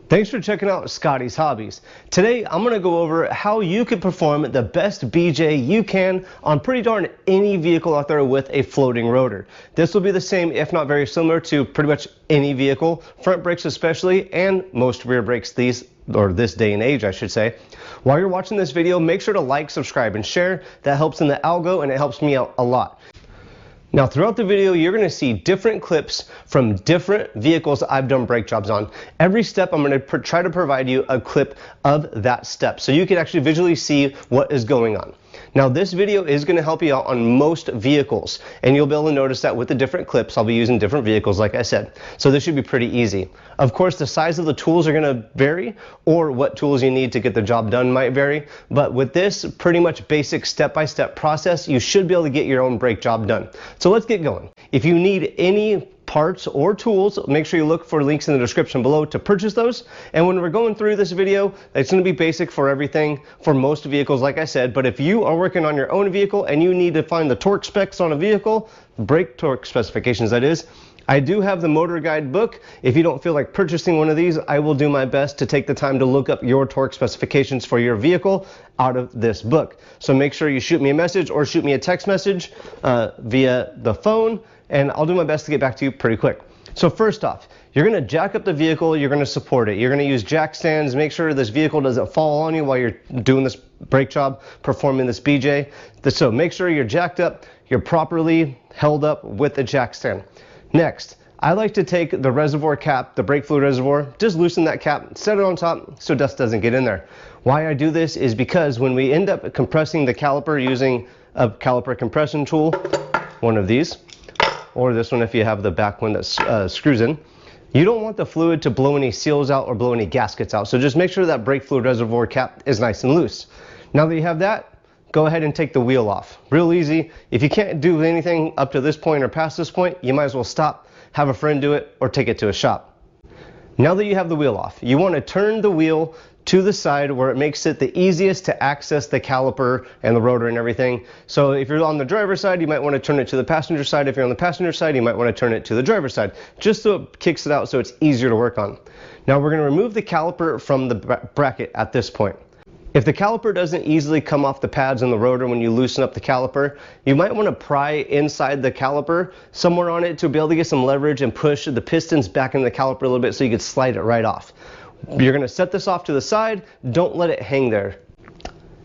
Thanks for checking out Scottie's Hobbies. Today I'm going to go over how you can perform the best BJ you can on pretty darn any vehicle out there with a floating rotor. This will be the same, if not very similar, to pretty much any vehicle, front brakes especially, and most rear brakes this day and age, I should say. While you're watching this video, make sure to like, subscribe, and share. That helps in the algo and it helps me out a lot. Now throughout the video, you're going to see different clips from different vehicles I've done brake jobs on. Every step I'm going to try to provide you a clip of that step so you can actually visually see what is going on. Now this video is going to help you out on most vehicles, and you'll be able to notice that with the different clips I'll be using different vehicles like I said. So this should be pretty easy. Of course the size of the tools are going to vary, or what tools you need to get the job done might vary, but with this pretty much basic step-by-step process you should be able to get your own brake job done. So let's get going. If you need any parts or tools, make sure you look for links in the description below to purchase those. And when we're going through this video, it's going to be basic for everything for most vehicles like I said, but if you are working on your own vehicle and you need to find the torque specs on a vehicle, brake torque specifications that is, I do have the motor guide book. If you don't feel like purchasing one of these, I will do my best to take the time to look up your torque specifications for your vehicle out of this book. So make sure you shoot me a message or shoot me a text message via the phone, and I'll do my best to get back to you pretty quick. So first off, you're going to jack up the vehicle, you're going to support it. You're going to use jack stands, make sure this vehicle doesn't fall on you while you're doing this brake job, performing this BJ. So make sure you're jacked up, you're properly held up with the jack stand. Next, I like to take the reservoir cap, the brake fluid reservoir, just loosen that cap, set it on top so dust doesn't get in there. Why I do this is because when we end up compressing the caliper using a caliper compression tool, one of these, or this one if you have the back one that screws in, you don't want the fluid to blow any seals out or blow any gaskets out. So just make sure that brake fluid reservoir cap is nice and loose. Now that you have that, go ahead and take the wheel off. Real easy. If you can't do anything up to this point or past this point, you might as well stop, have a friend do it, or take it to a shop. Now that you have the wheel off, you want to turn the wheel to the side where it makes it the easiest to access the caliper and the rotor and everything. So if you're on the driver's side, you might want to turn it to the passenger side. If you're on the passenger side, you might want to turn it to the driver's side, just so it kicks it out so it's easier to work on. Now we're going to remove the caliper from the bracket at this point. If the caliper doesn't easily come off the pads and the rotor when you loosen up the caliper, you might want to pry inside the caliper somewhere on it to be able to get some leverage and push the pistons back into the caliper a little bit so you can slide it right off. You're going to set this off to the side. Don't let it hang there.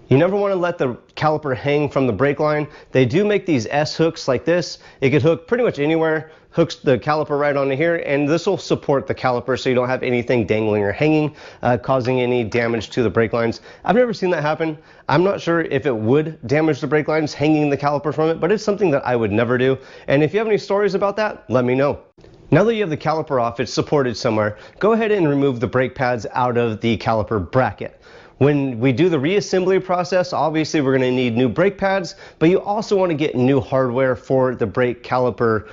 You never want to let the caliper hang from the brake line. They do make these S hooks like this. It could hook pretty much anywhere. Hooks the caliper right onto here, and this will support the caliper so you don't have anything dangling or hanging, causing any damage to the brake lines. I've never seen that happen. I'm not sure if it would damage the brake lines hanging the caliper from it, but it's something that I would never do. And if you have any stories about that, let me know. Now that you have the caliper off, it's supported somewhere, go ahead and remove the brake pads out of the caliper bracket. When we do the reassembly process, obviously we're going to need new brake pads, but you also want to get new hardware for the brake caliper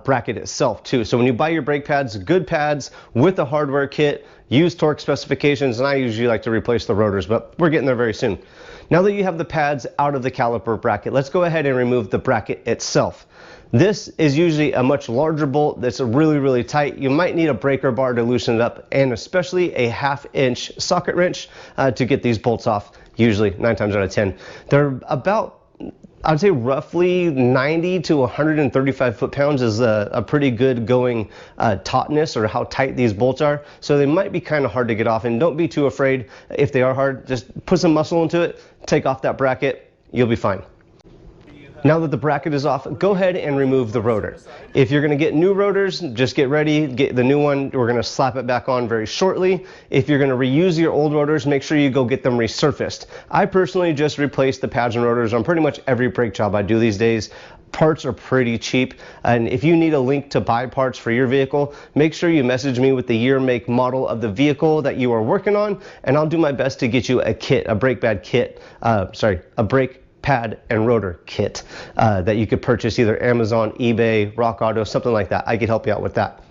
bracket itself too. So when you buy your brake pads, good pads with the hardware kit, use torque specifications, and I usually like to replace the rotors, but we're getting there very soon. Now that you have the pads out of the caliper bracket, let's go ahead and remove the bracket itself. This is usually a much larger bolt that's really, really tight. You might need a breaker bar to loosen it up, and especially a 1/2-inch socket wrench to get these bolts off, usually 9 times out of 10. They're about, I'd say roughly 90 to 135 foot-pounds is a pretty good going tautness, or how tight these bolts are. So they might be kind of hard to get off, and don't be too afraid if they are hard. Just put some muscle into it, take off that bracket, you'll be fine. Now that the bracket is off, go ahead and remove the rotor. If you're going to get new rotors, just get ready, get the new one. We're going to slap it back on very shortly. If you're going to reuse your old rotors, make sure you go get them resurfaced. I personally just replace the pads and rotors on pretty much every brake job I do these days. Parts are pretty cheap, and if you need a link to buy parts for your vehicle, make sure you message me with the year, make, model of the vehicle that you are working on, and I'll do my best to get you a kit, a brake pad kit, a brake pad and rotor kit that you could purchase either Amazon, eBay, Rock Auto, something like that. I could help you out with that.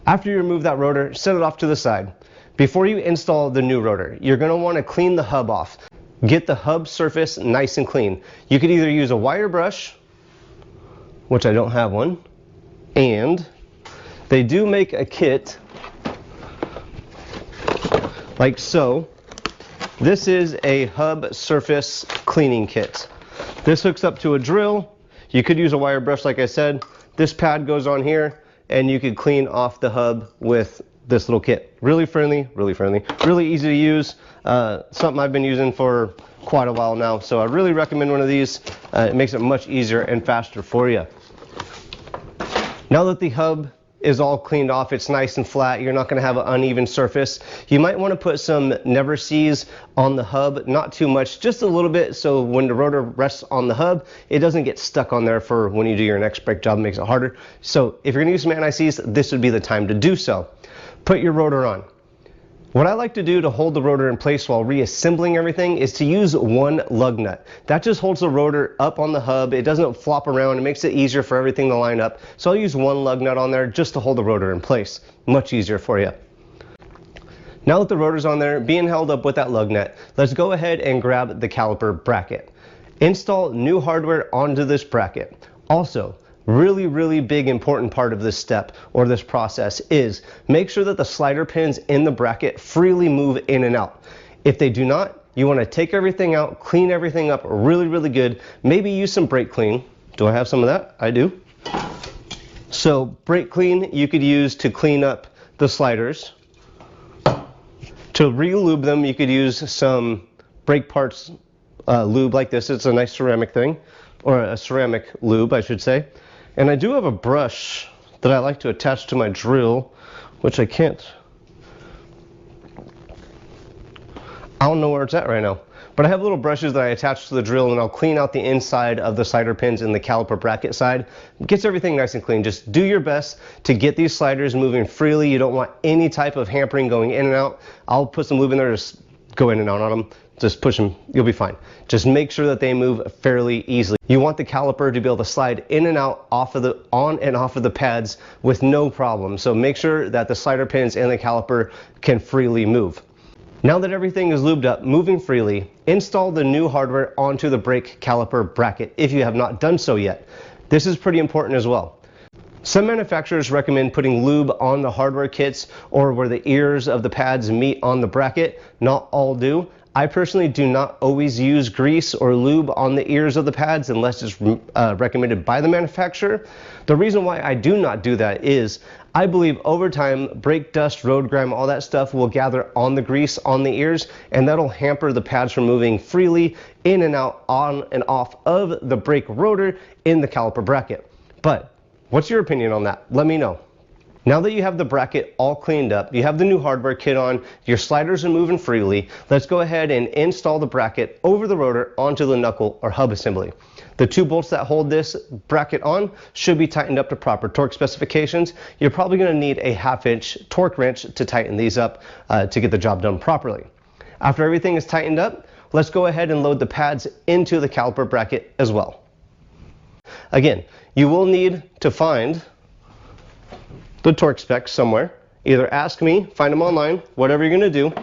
After you remove that rotor, set it off to the side. Before you install the new rotor, you're going to want to clean the hub off. Get the hub surface nice and clean. You could either use a wire brush, which I don't have one, and they do make a kit like so. This is a hub surface cleaning kit. This hooks up to a drill. You could use a wire brush like I said. This pad goes on here and you could clean off the hub with this little kit. Really friendly, really easy to use. Something I've been using for quite a while now, so I really recommend one of these. It makes it much easier and faster for you. Now that the hub is all cleaned off, it's nice and flat, you're not going to have an uneven surface. You might want to put some never sees on the hub, not too much, just a little bit, so when the rotor rests on the hub, it doesn't get stuck on there for when you do your next brake job. It makes it harder. So if you're going to use some anti-seize, this would be the time to do so. Put your rotor on. What I like to do to hold the rotor in place while reassembling everything is to use one lug nut. That just holds the rotor up on the hub. It doesn't flop around. It makes it easier for everything to line up. So I'll use one lug nut on there just to hold the rotor in place. Much easier for you. Now that the rotor's on there, being held up with that lug nut, let's go ahead and grab the caliper bracket. Install new hardware onto this bracket. Also, really big important part of this step or this process is make sure that the slider pins in the bracket freely move in and out. If they do not, you want to take everything out, clean everything up really good. Maybe use some brake clean. Do I have some of that? I do. So brake clean you could use to clean up the sliders. To re-lube them, you could use some brake parts lube like this. It's a nice ceramic thing, or a ceramic lube I should say. And I do have a brush that I like to attach to my drill, which I can't. I don't know where it's at right now. But I have little brushes that I attach to the drill, and I'll clean out the inside of the slider pins in the caliper bracket side. It gets everything nice and clean. Just do your best to get these sliders moving freely. You don't want any type of hampering going in and out. I'll put some lube in there, just go in and out on them. Just push them, you'll be fine. Just make sure that they move fairly easily. You want the caliper to be able to slide in and out on and off of the pads with no problem. So make sure that the slider pins and the caliper can freely move. Now that everything is lubed up, moving freely, install the new hardware onto the brake caliper bracket if you have not done so yet. This is pretty important as well. Some manufacturers recommend putting lube on the hardware kits or where the ears of the pads meet on the bracket. Not all do. I personally do not always use grease or lube on the ears of the pads unless it's recommended by the manufacturer. The reason why I do not do that is I believe over time brake dust, road grime, all that stuff will gather on the grease on the ears, and that'll hamper the pads from moving freely in and out, on and off of the brake rotor in the caliper bracket. But what's your opinion on that? Let me know. Now that you have the bracket all cleaned up, you have the new hardware kit on, your sliders are moving freely, let's go ahead and install the bracket over the rotor onto the knuckle or hub assembly. The two bolts that hold this bracket on should be tightened up to proper torque specifications. You're probably going to need a 1/2 inch torque wrench to tighten these up to get the job done properly. After everything is tightened up, let's go ahead and load the pads into the caliper bracket as well. Again, you will need to find the torque specs somewhere. Either ask me, find them online, whatever you're going to do.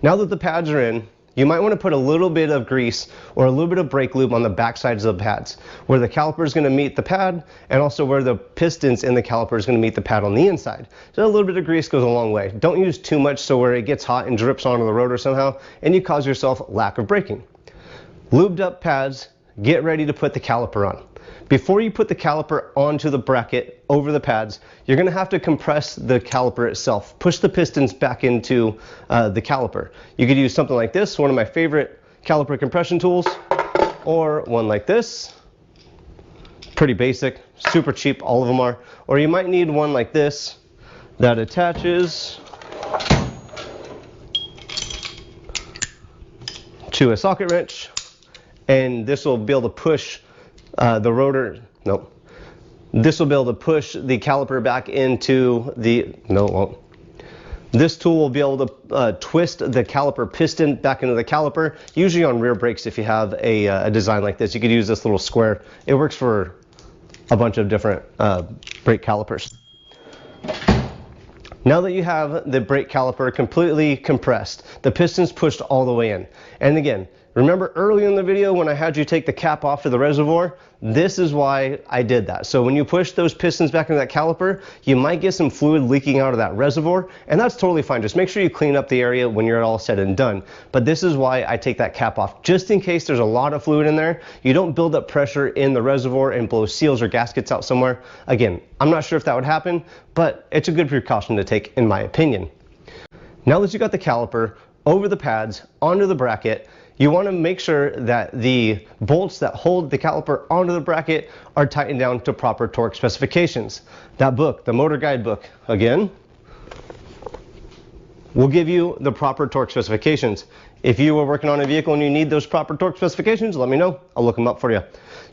Now that the pads are in, you might want to put a little bit of grease or a little bit of brake lube on the back sides of the pads, where the caliper is going to meet the pad and also where the pistons in the caliper is going to meet the pad on the inside. So a little bit of grease goes a long way. Don't use too much so where it gets hot and drips onto the rotor somehow and you cause yourself lack of braking. Lubed up pads, get ready to put the caliper on. Before you put the caliper onto the bracket over the pads, you're going to have to compress the caliper itself. Push the pistons back into the caliper. You could use something like this, one of my favorite caliper compression tools, or one like this. Pretty basic, super cheap, all of them are. Or you might need one like this that attaches to a socket wrench, and this will be able to push the rotor, no. This will be able to push the caliper back into the, no it won't. This tool will be able to twist the caliper piston back into the caliper, usually on rear brakes if you have a design like this. You could use this little square. It works for a bunch of different brake calipers. Now that you have the brake caliper completely compressed, the piston's pushed all the way in. And again, Remember early in the video when I had you take the cap off to the reservoir? This is why I did that. So when you push those pistons back into that caliper, you might get some fluid leaking out of that reservoir, and that's totally fine. Just make sure you clean up the area when you're all said and done. But this is why I take that cap off, just in case there's a lot of fluid in there. You don't build up pressure in the reservoir and blow seals or gaskets out somewhere. Again, I'm not sure if that would happen, but it's a good precaution to take in my opinion. Now that you got the caliper over the pads, onto the bracket, you want to make sure that the bolts that hold the caliper onto the bracket are tightened down to proper torque specifications. That book, the motor guide book, again, will give you the proper torque specifications. If you are working on a vehicle and you need those proper torque specifications, let me know. I'll look them up for you.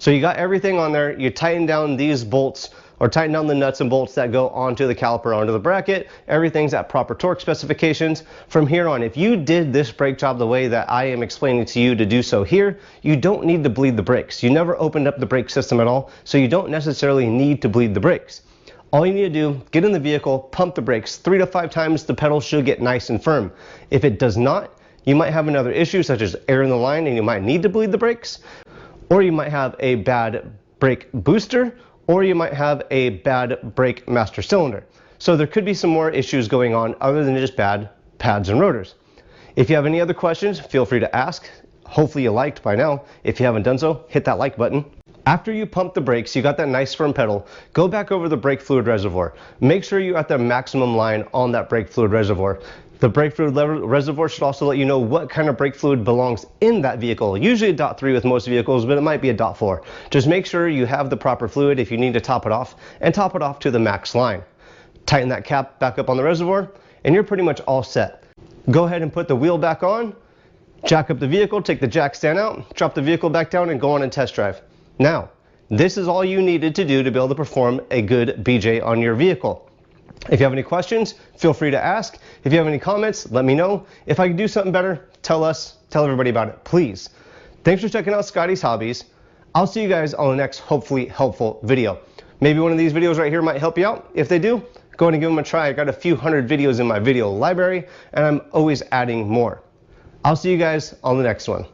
So you got everything on there. You tighten down these bolts, or tighten down the nuts and bolts that go onto the caliper, onto the bracket. Everything's at proper torque specifications. From here on, if you did this brake job the way that I am explaining to you to do so here, you don't need to bleed the brakes. You never opened up the brake system at all, so you don't necessarily need to bleed the brakes. All you need to do, get in the vehicle, pump the brakes 3 to 5 times, the pedal should get nice and firm. If it does not, you might have another issue such as air in the line and you might need to bleed the brakes, or you might have a bad brake booster, or you might have a bad brake master cylinder. So there could be some more issues going on other than just bad pads and rotors. If you have any other questions, feel free to ask. Hopefully you liked by now. If you haven't done so, hit that like button. After you pump the brakes, you got that nice firm pedal, go back over the brake fluid reservoir. Make sure you're at the maximum line on that brake fluid reservoir. The brake fluid reservoir should also let you know what kind of brake fluid belongs in that vehicle. Usually a .3 with most vehicles, but it might be a .4. Just make sure you have the proper fluid if you need to top it off, and top it off to the max line. Tighten that cap back up on the reservoir, and you're pretty much all set. Go ahead and put the wheel back on, jack up the vehicle, take the jack stand out, drop the vehicle back down, and go on and test drive. Now, this is all you needed to do to be able to perform a good BJ on your vehicle. If you have any questions, feel free to ask. If you have any comments, let me know. If I can do something better, tell everybody about it, please. Thanks for checking out Scottie's Hobbies. I'll see you guys on the next hopefully helpful video. Maybe one of these videos right here might help you out. If they do, go ahead and give them a try. I got a few hundred videos in my video library, and I'm always adding more. I'll see you guys on the next one.